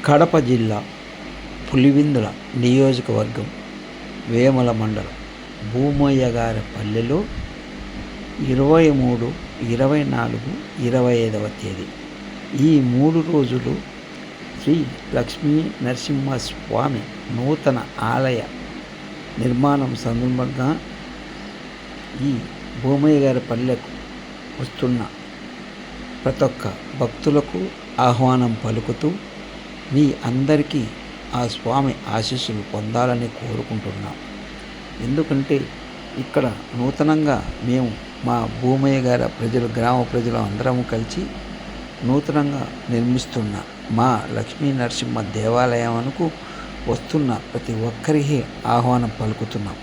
కడప జిల్లా పులివెందుల నియోజకవర్గం వేముల మండలం భూమయ్యగారిపల్లెలో 23, 24, 25వ తేదీ ఈ 3 రోజులు శ్రీ లక్ష్మీ నరసింహస్వామి నూతన ఆలయ నిర్మాణం సందర్భంగా ఈ భూమయ్యగారిపల్లెకు వస్తున్న ప్రతి ఒక్క భక్తులకు ఆహ్వానం పలుకుతూ మీ అందరికీ ఆ స్వామి ఆశీస్సులు పొందాలని కోరుకుంటున్నాం. ఎందుకంటే ఇక్కడ నూతనంగా మేము మా భూమయ్య గారి గ్రామ ప్రజలు అందరము కలిసి నూతనంగా నిర్మిస్తున్న మా లక్ష్మీ నరసింహ దేవాలయంకు వస్తున్న ప్రతి ఒక్కరికి ఆహ్వానం పలుకుతున్నాం.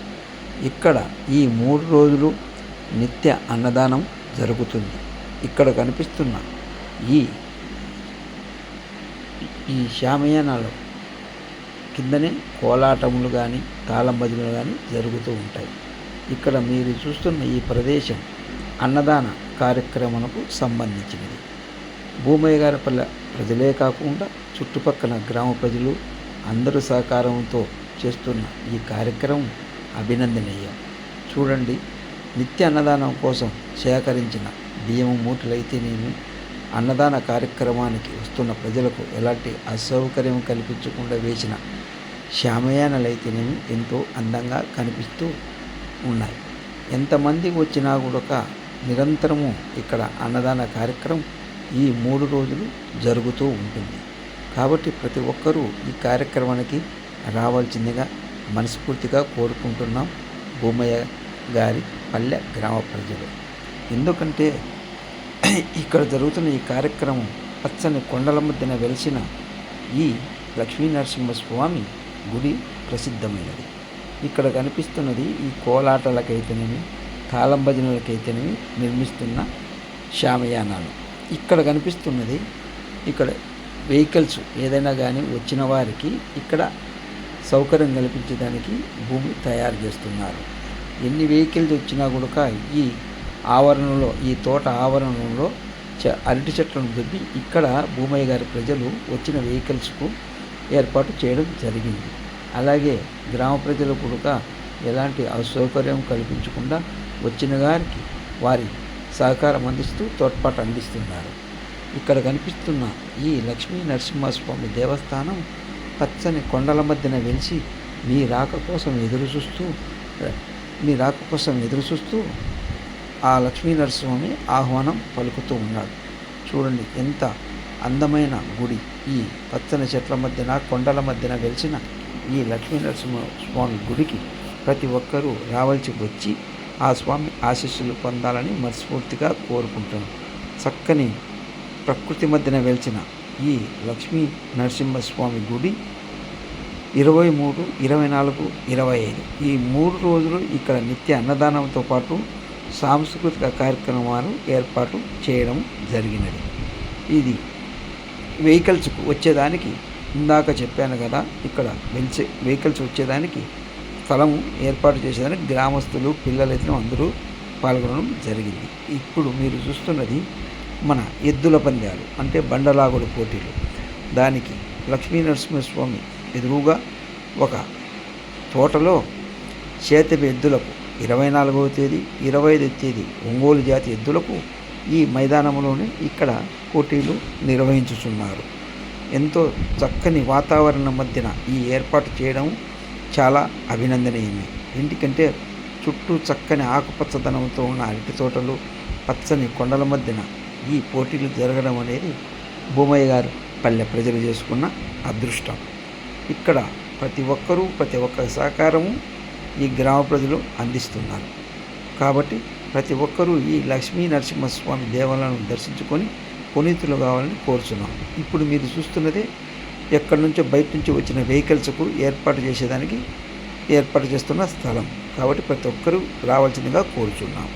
ఇక్కడ ఈ 3 రోజులు నిత్య అన్నదానం జరుగుతుంది. ఇక్కడ కనిపిస్తున్న ఈ షామియానాలో కిందనే కోలాటములు కానీ తాళం భజనలు కానీ జరుగుతూ ఉంటాయి. ఇక్కడ మీరు చూస్తున్న ఈ ప్రదేశం అన్నదాన కార్యక్రమాలకు సంబంధించినది. భూమయ్యగారిపల్లె ప్రజలే కాకుండా చుట్టుపక్కల గ్రామ ప్రజలు అందరూ సహకారంతో చేస్తున్న ఈ కార్యక్రమం అభినందనీయం. చూడండి, నిత్య అన్నదానం కోసం సేకరించిన బియ్యం మూటలైతేనేమి, అన్నదాన కార్యక్రమానికి వస్తున్న ప్రజలకు ఎలాంటి అసౌకర్యం కల్పించకుండా వేసిన షామియానాలైతేనేమి ఎంతో అందంగా కనిపిస్తూ ఉన్నాయి. ఎంతమంది వచ్చినా కూడా నిరంతరము ఇక్కడ అన్నదాన కార్యక్రమం ఈ 3 రోజులు జరుగుతూ ఉంటుంది. కాబట్టి ప్రతి ఒక్కరూ ఈ కార్యక్రమానికి రావాల్సిందిగా మనస్ఫూర్తిగా కోరుకుంటున్నాం భూమయ్య గారి పల్లె గ్రామ ప్రజలు. ఎందుకంటే ఇక్కడ జరుగుతున్న ఈ కార్యక్రమం పచ్చని కొండల మధ్యన వెలిసిన ఈ లక్ష్మీ నరసింహస్వామి గుడి ప్రసిద్ధమైనది. ఇక్కడ కనిపిస్తున్నది ఈ కోలాటలకైతేనేమి తాళం భజనలకైతేనేమి నిర్మిస్తున్న షామియానాలు. ఇక్కడ కనిపిస్తున్నది ఇక్కడ వెహికల్స్ ఏదైనా కానీ వచ్చిన వారికి ఇక్కడ సౌకర్యం కల్పించడానికి భూమి తయారు చేస్తున్నారు. ఎన్ని వెహికల్స్ వచ్చినా కూడా ఈ ఆవరణలో ఈ తోట ఆవరణలో అరటి చెట్లను దొబ్బి ఇక్కడ భూమయ్య గారి ప్రజలు వచ్చిన వెహికల్స్కు ఏర్పాటు చేయడం జరిగింది. అలాగే గ్రామ ప్రజలు కూడా ఎలాంటి అసౌకర్యం కల్పించకుండా వచ్చిన గారికి వారి సహకారం అందిస్తూ తోడ్పాటు అందిస్తున్నారు. ఇక్కడ కనిపిస్తున్న ఈ లక్ష్మీ నరసింహస్వామి దేవస్థానం పచ్చని కొండల మధ్యన వెలిసి మీ రాక కోసం ఎదురు చూస్తూ ఆ లక్ష్మీ నరసింహస్వామి ఆహ్వానం పలుకుతూ ఉన్నాడు. చూడండి, ఎంత అందమైన గుడి. ఈ పచ్చని చెట్ల మధ్యన కొండల మధ్యన వెలిసిన ఈ లక్ష్మీ నరసింహస్వామి గుడికి ప్రతి ఒక్కరూ రావాల్సి వచ్చి ఆ స్వామి ఆశీస్సులు పొందాలని మనస్ఫూర్తిగా కోరుకుంటున్నాను. చక్కని ప్రకృతి మధ్యన వెలిసిన ఈ లక్ష్మీ నరసింహస్వామి గుడి 23, 24, 25 ఈ 3 రోజులు ఇక్కడ నిత్య అన్నదానంతో పాటు సాంస్కృతిక కార్యక్రమాలు ఏర్పాటు చేయడం జరిగినది. ఇది వెహికల్స్కు వచ్చేదానికి ఇందాక చెప్పాను కదా, ఇక్కడ వెహికల్స్ వచ్చేదానికి స్థలము ఏర్పాటు చేసేదానికి గ్రామస్తులు పిల్లలైతే అందరూ పాల్గొనడం జరిగింది. ఇప్పుడు మీరు చూస్తున్నది మన ఎద్దుల పందాలు అంటే బండలాగుడు పోటీలు. దానికి లక్ష్మీ నరసింహస్వామి ఎదురుగా ఒక తోటలో చేతవి ఎద్దులకు 24వ తేదీ 25వ తేదీ ఒంగోలు జాతి ఎద్దులకు ఈ మైదానంలోనే ఇక్కడ పోటీలు నిర్వహించుతున్నారు. ఎంతో చక్కని వాతావరణం మధ్యన ఈ ఏర్పాటు చేయడం చాలా అభినందనీయమే. ఎందుకంటే చుట్టూ చక్కని ఆకుపచ్చదనంతో ఉన్న అరటి తోటలు, పచ్చని కొండల మధ్యన ఈ పోటీలు జరగడం అనేది భూమయ్య గారి పల్లె ప్రజలు చేసుకున్న అదృష్టం. ఇక్కడ ప్రతి ఒక్కరి సహకారము ఈ గ్రామ ప్రజలు అందిస్తున్నారు. కాబట్టి ప్రతి ఒక్కరూ ఈ లక్ష్మీ నరసింహస్వామి దేవాలయాన్ని దర్శించుకొని పునీతులు కావాలని కోరుచున్నాం. ఇప్పుడు మీరు చూస్తున్నదే ఎక్కడి నుంచో బయట నుంచి వచ్చిన వెహికల్స్కు ఏర్పాటు చేస్తున్న స్థలం. కాబట్టి ప్రతి ఒక్కరూ రావాల్సిందిగా కోరుచున్నాం.